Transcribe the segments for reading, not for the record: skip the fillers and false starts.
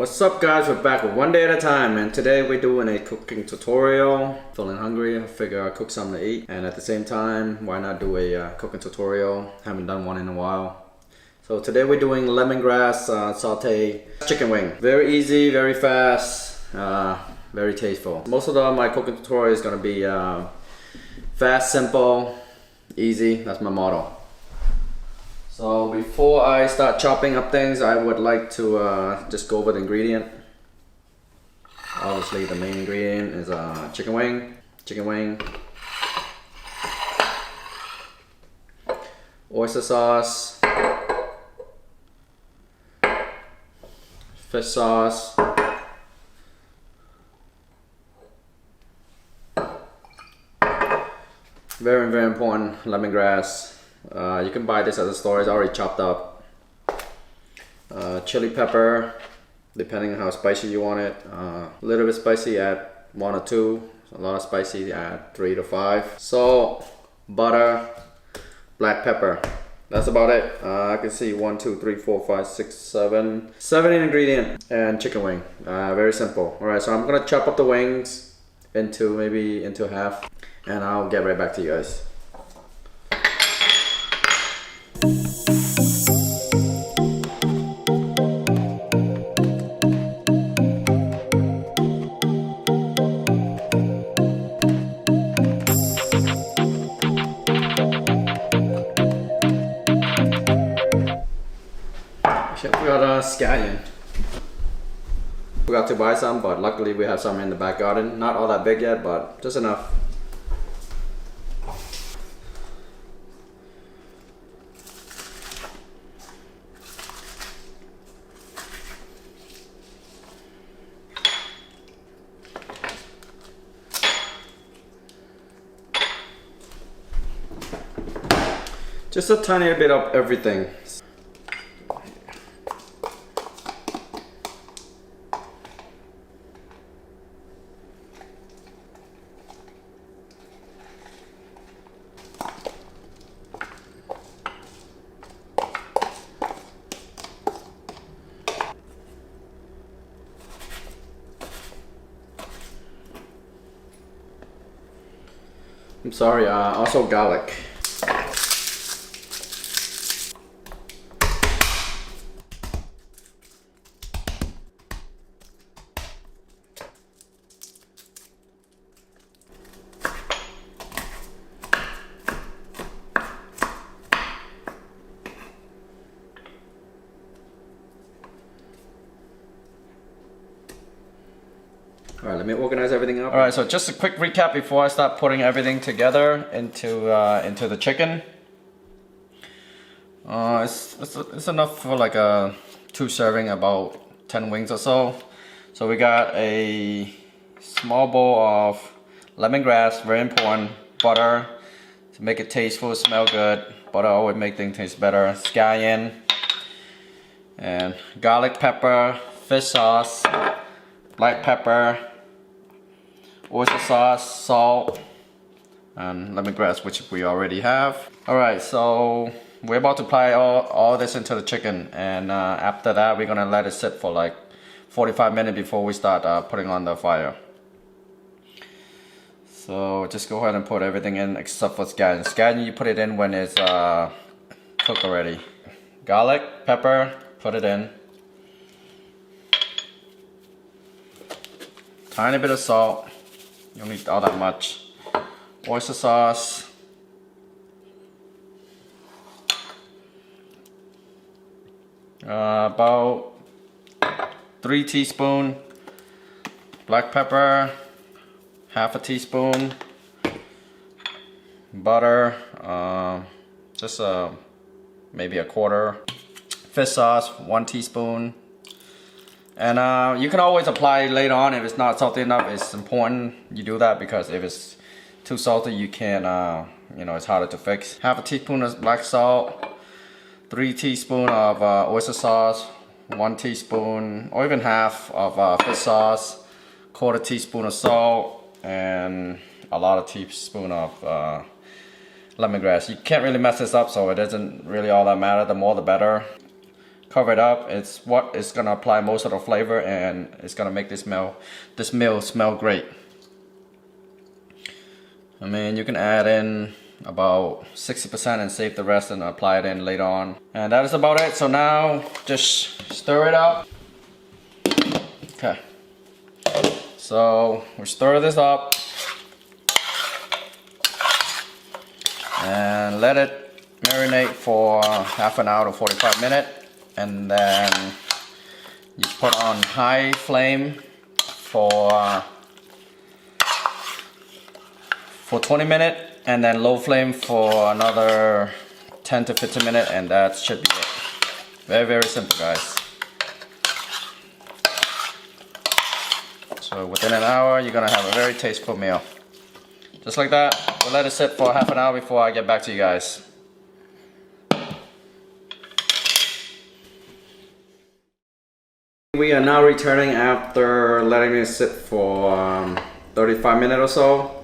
What's up guys, we're back with One Day at a Time, and today we're doing a cooking tutorial. Feeling hungry, I figure I'll cook something to eat, and at the same time, why not do a cooking tutorial? Haven't done one in a while. So today we're doing lemongrass saute chicken wing. Very easy, very fast, very tasteful. Most of my cooking tutorial is gonna be fast, simple, easy. That's my motto. So before I start chopping up things, I would like to just go over the ingredient. Obviously the main ingredient is chicken wing, oyster sauce, fish sauce, very important, lemongrass. You can buy this at the store, it's already chopped up. Chili pepper, depending on how spicy you want it. A little bit spicy, add 1 or 2. A lot of spicy, add 3 to 5. Salt, butter, black pepper. That's about it. I can see 1, 2, 3, 4, 5, 6, 7. 7 ingredient and chicken wing. Very simple. Alright, so I'm gonna chop up the wings into half, and I'll get right back to you guys. We got scallion. Forgot to buy some, but luckily we have some in the back garden. Not all that big yet, but just enough. Just a tiny bit of everything. I'm sorry, also garlic. Alright, let me organize everything up. Alright, so just a quick recap before I start putting everything together into the chicken. It's enough for like a 2 serving, about 10 wings or so. So we got a small bowl of lemongrass, very important, butter to make it tasteful, smell good. Butter always make things taste better. Scallion, and garlic pepper, fish sauce, black pepper, oyster sauce, salt, and lemongrass, which we already have. Alright, so we're about to apply all this into the chicken, and after that we're gonna let it sit for like 45 minutes before we start putting on the fire. So just go ahead and put everything in except for scallion. Scallion you put it in when it's cooked already. Garlic, pepper, put it in. Tiny bit of salt. You don't need all that much. Oyster sauce. About 3 teaspoons. Black pepper. Half a teaspoon. Butter. Just maybe a quarter. Fish sauce, 1 teaspoon. And you can always apply it later on if it's not salty enough. It's important you do that, because if it's too salty you can't, you know, it's harder to fix. Half a teaspoon of black salt, 3 teaspoons of oyster sauce, 1 teaspoon or even half of fish sauce, quarter teaspoon of salt, and a lot of teaspoon of lemongrass. You can't really mess this up, so it doesn't really all that matter. The more the better. Cover it up. It's what is gonna apply most of the flavor, and it's gonna make this meal smell great. I mean, you can add in about 60% and save the rest and apply it in later on. And that is about it. So now just stir it up. Okay. So we stir this up and let it marinate for half an hour to 45 minutes. And then you put on high flame for 20 minutes, and then low flame for another 10 to 15 minutes, and that should be it. Very, very simple, guys. So within an hour, you're gonna have a very tasteful meal. Just like that. We'll let it sit for half an hour before I get back to you guys. We are now returning after letting it sit for 35 minutes or so.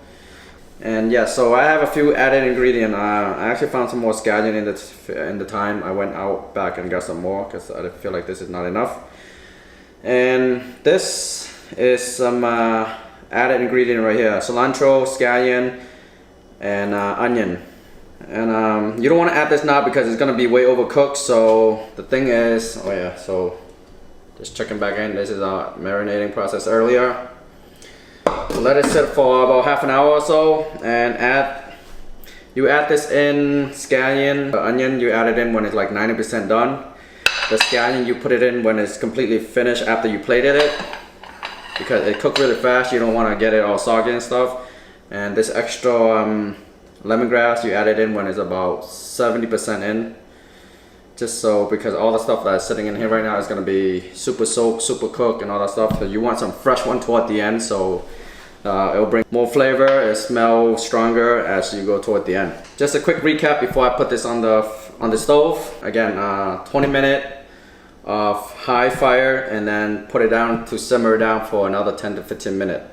And yeah, so I have a few added ingredients. I actually found some more scallion in the time. I went out back and got some more because I feel like this is not enough. And this is some added ingredient right here: cilantro, scallion, and onion. And you don't want to add this now because it's gonna be way overcooked. So the thing is, oh yeah, so just checking back in. This is our marinating process earlier. Let it sit for about half an hour or so, and you add this in scallion. The onion you add it in when it's like 90% done. The scallion you put it in when it's completely finished after you plated it, because it cooks really fast. You don't want to get it all soggy and stuff. And this extra lemongrass you add it in when it's about 70% in, just so, because all the stuff that's sitting in here right now is going to be super soaked, super cooked, and all that stuff. So you want some fresh one toward the end, so it'll bring more flavor, it smells stronger as you go toward the end. Just a quick recap before I put this on the stove. Again, 20 minutes of high fire, and then put it down to simmer down for another 10 to 15 minutes.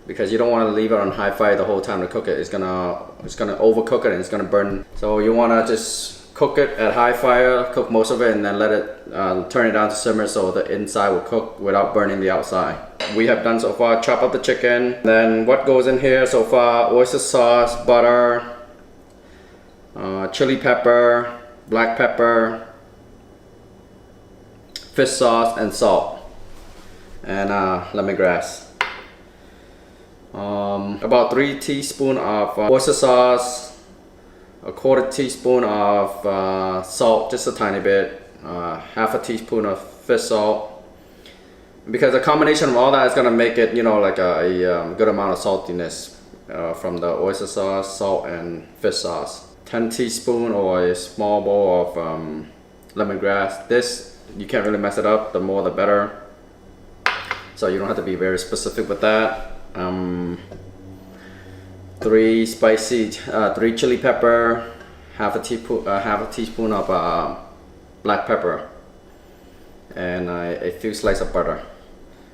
Because you don't want to leave it on high fire the whole time to cook it. It's gonna overcook it and it's gonna burn. So you want to just cook it at high fire, cook most of it, and then let it turn it down to simmer so the inside will cook without burning the outside. We have done so far: chop up the chicken. Then what goes in here so far: oyster sauce, butter, chili pepper, black pepper, fish sauce, and salt, and lemongrass. About 3 teaspoons of oyster sauce, a 1/4 teaspoon of salt, just a tiny bit, half a teaspoon of fish salt, because the combination of all that is going to make it, you know, like a good amount of saltiness from the oyster sauce, salt, and fish sauce. 10 teaspoons or a small bowl of lemongrass. This, you can't really mess it up, the more the better, so you don't have to be very specific with that. 3 chili pepper, half a teaspoon of black pepper, and a few slices of butter.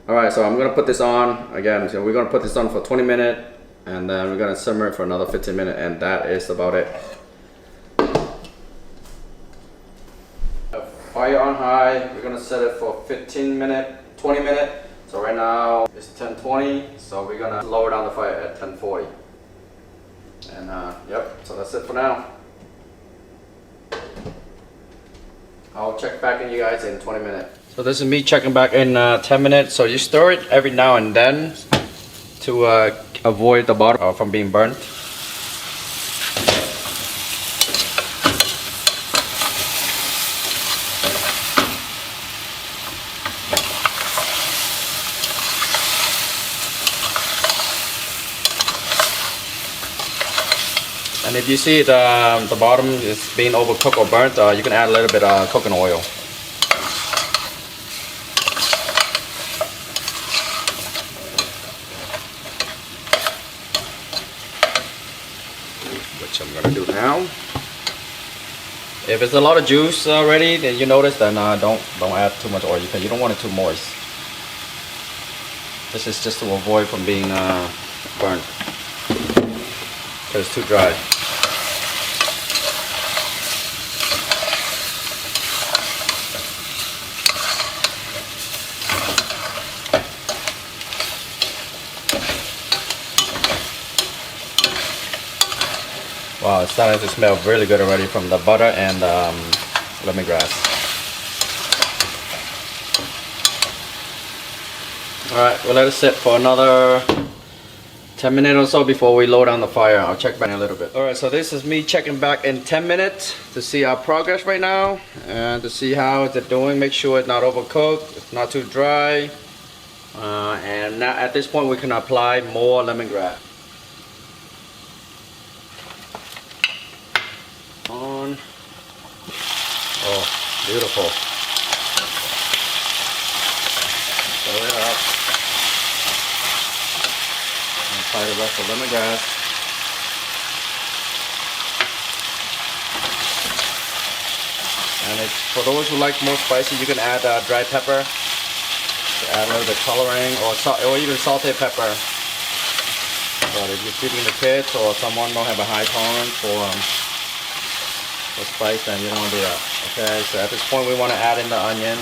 Alright, so I'm gonna put this on again. So we're gonna put this on for 20 minutes, and then we're gonna simmer it for another 15 minutes, and that is about it. Fire on high. We're gonna set it for 15 minutes, 20 minutes. So right now it's 10:20, so we're gonna lower down the fire at 10:40. And yep, so that's it for now. I'll check back in you guys in 20 minutes. So this is me checking back in 10 minutes. So you stir it every now and then to avoid the bottom from being burnt. And if you see the bottom is being overcooked or burnt, you can add a little bit of coconut oil. Which I'm gonna do now. If it's a lot of juice already, then you notice, then don't add too much oil because you don't want it too moist. This is just to avoid from being burnt because it's too dry. Wow, it's starting to smell really good already from the butter and lemongrass. Alright, we'll let it sit for another 10 minutes or so before we lower down the fire. I'll check back in a little bit. Alright, so this is me checking back in 10 minutes to see our progress right now and to see how it's doing. Make sure it's not overcooked, it's not too dry. And now at this point we can apply more lemongrass. On. Oh, beautiful. Fill it up. And apply the rest of the lemongrass. And it's, for those who like more spicy, you can add dry pepper to add a little bit coloring, or even salted pepper. But if you're feeding the kids or someone don't have a high tolerance for spice, then you don't want to do that. Okay, so at this point we want to add in the onion.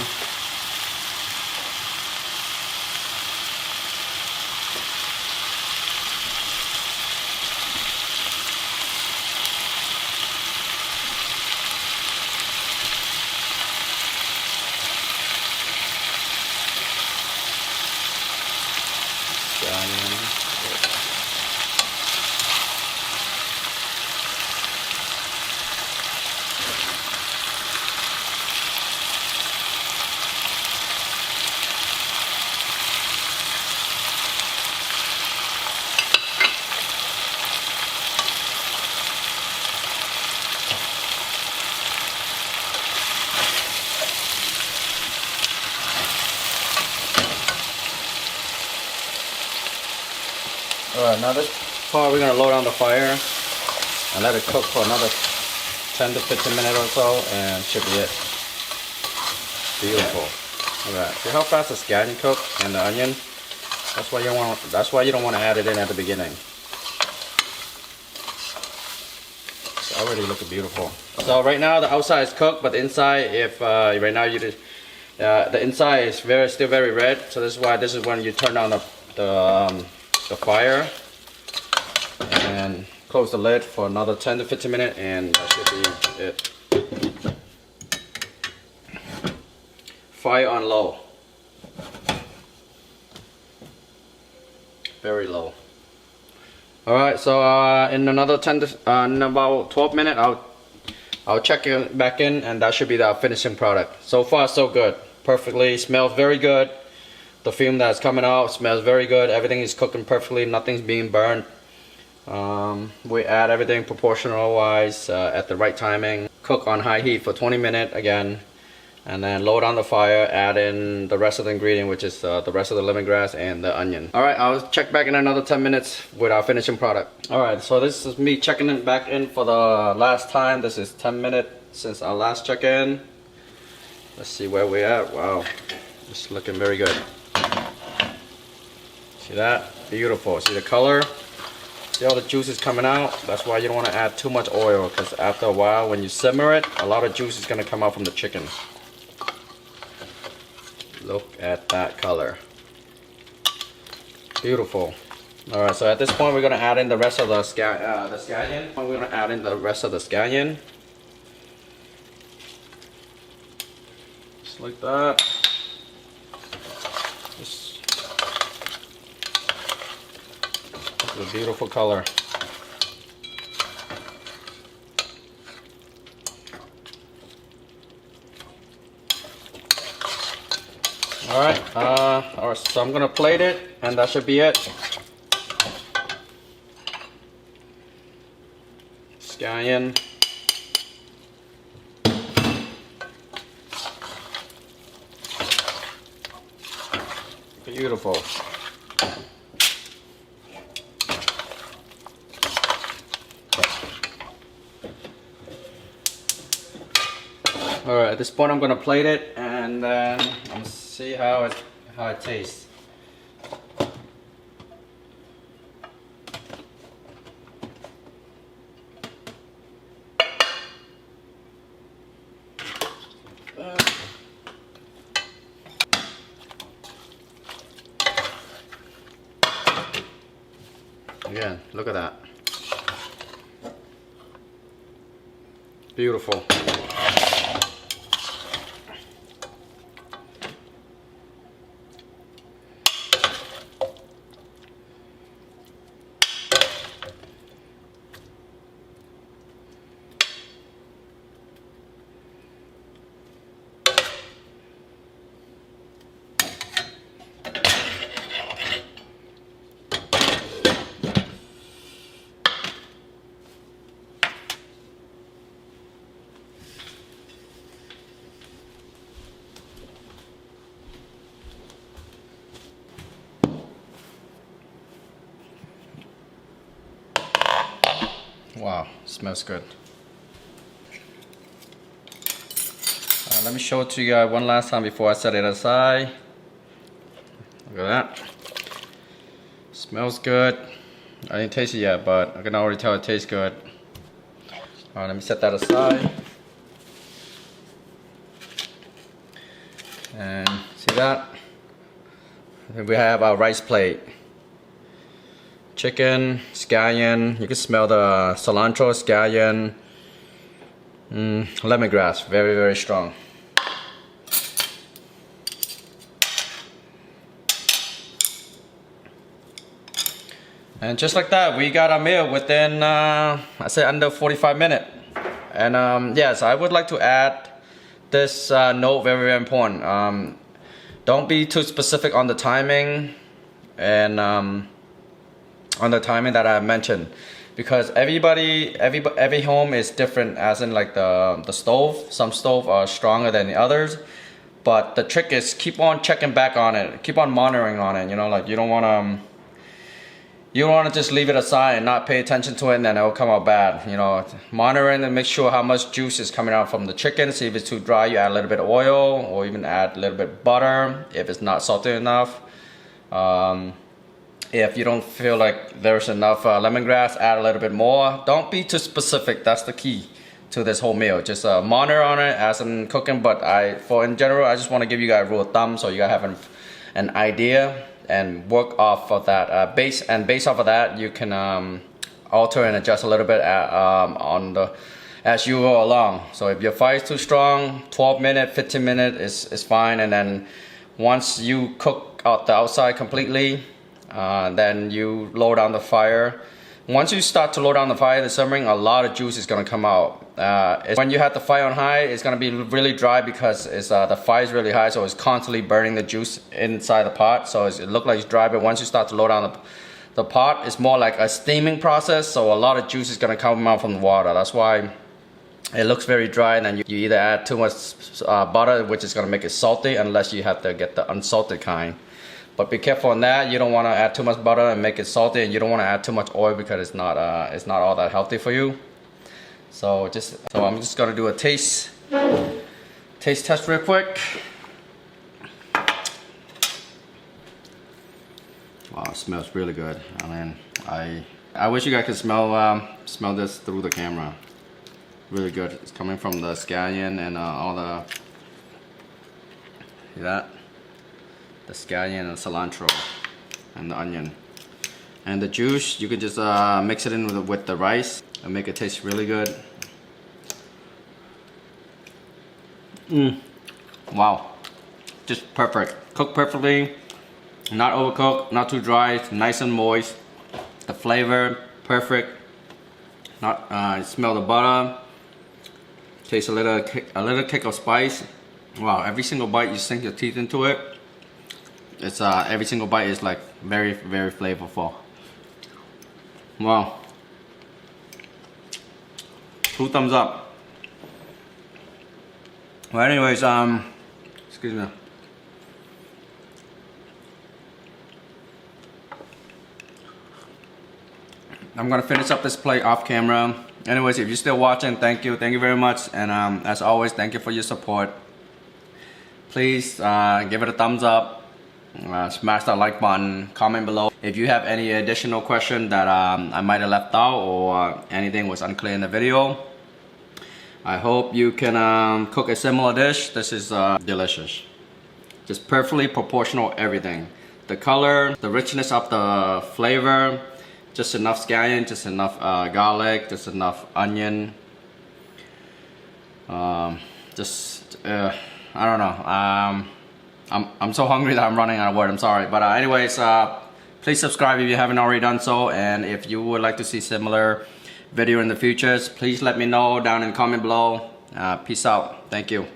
Alright, now this part we're going to lower down the fire and let it cook for another 10 to 15 minutes or so, and should be it. Beautiful. Alright, see how fast the scallion cook and the onion? That's why you don't want to add it in at the beginning. It's already looking beautiful. So right now the outside is cooked, but the inside, if right now the inside is still very red, so this is when you turn on the fire and close the lid for another 10 to 15 minutes, and that should be it. Fire on low, very low. Alright, so in another 10 to in about 12 minutes I'll check it back in, and that should be the finishing product. So far so good, perfectly, smells very good. The film that's coming out smells very good. Everything is cooking perfectly. Nothing's being burned. We add everything proportional wise at the right timing. Cook on high heat for 20 minutes again, and then lower down the fire. Add in the rest of the ingredient, which is the rest of the lemongrass and the onion. All right, I'll check back in another 10 minutes with our finishing product. All right, so this is me checking it back in for the last time. This is 10 minutes since our last check-in. Let's see where we're at. Wow, it's looking very good. See that? Beautiful. See the color? See all the juices coming out? That's why you don't want to add too much oil, because after a while when you simmer it, a lot of juice is going to come out from the chicken. Look at that color. Beautiful. Alright, so at this point we're going to add in the rest of the scallion. We're going to add in the rest of the scallion. Just like that. A beautiful color. Alright, so I'm gonna plate it, and that should be it. Scallion. Beautiful. Alright, at this point I'm gonna plate it, and then I'm gonna see how it tastes. Again, look at that. Beautiful. Wow, smells good. Let me show it to you guys one last time before I set it aside. Look at that. Smells good. I didn't taste it yet, but I can already tell it tastes good. Alright, let me set that aside. And see that? Then we have our rice plate. Chicken, scallion, you can smell the cilantro, scallion, lemongrass, very, very strong. And just like that, we got our meal within, I say under 45 minutes. And yes, I would like to add this note, very, very important. Don't be too specific on the timing and on the timing that I mentioned, because every home is different, as in like the stove. Some stove are stronger than the others, but the trick is keep on checking back on it, keep on monitoring on it. You know, like you don't want to just leave it aside and not pay attention to it, and then it'll come out bad. You know, monitoring and make sure how much juice is coming out from the chicken. See if it's too dry, you add a little bit of oil, or even add a little bit of butter if it's not salty enough. If you don't feel like there's enough lemongrass, add a little bit more. Don't be too specific. That's the key to this whole meal. Just monitor on it as I'm cooking, but in general, I just want to give you guys a rule of thumb so you guys have an idea and work off of that based off of that, you can alter and adjust a little bit as you go along. So if your fire is too strong, 12 minutes, 15 minutes is fine. And then once you cook out the outside completely, then you lower down the fire. Once you start to lower down the fire, the simmering, a lot of juice is going to come out. When you have the fire on high, it's going to be really dry because the fire is really high, so it's constantly burning the juice inside the pot. So it looks like it's dry, but once you start to lower down the pot, it's more like a steaming process. So a lot of juice is going to come out from the water. That's why it looks very dry, and then you either add too much butter, which is going to make it salty, unless you have to get the unsalted kind. But be careful on that. You don't want to add too much butter and make it salty, and you don't want to add too much oil because it's not all that healthy for you. So I'm just gonna do a taste test real quick. Wow, it smells really good. I mean, I wish you guys could smell this through the camera. Really good. It's coming from the scallion and all the, see that? The scallion and cilantro and the onion. And the juice, you could just mix it in with the rice and make it taste really good. Wow, just perfect. Cooked perfectly, not overcooked, not too dry, it's nice and moist. The flavor, perfect. Smell the butter. Taste a little kick of spice. Wow, every single bite you sink your teeth into it. It's every single bite is like very, very flavorful. Wow. 2 thumbs up. Well, anyways, excuse me. I'm gonna finish up this plate off camera. Anyways, if you're still watching, thank you very much. And as always, thank you for your support. Please give it a thumbs up. Smash that like button, comment below if you have any additional question that I might have left out or anything was unclear in the video. I hope you can cook a similar dish. This is delicious. Just perfectly proportional everything. The color, the richness of the flavor, just enough scallion, just enough garlic, just enough onion. I don't know. I'm so hungry that I'm running out of words. I'm sorry, but anyways, please subscribe if you haven't already done so, and if you would like to see similar video in the futures, please let me know down in the comment below. Peace out. Thank you.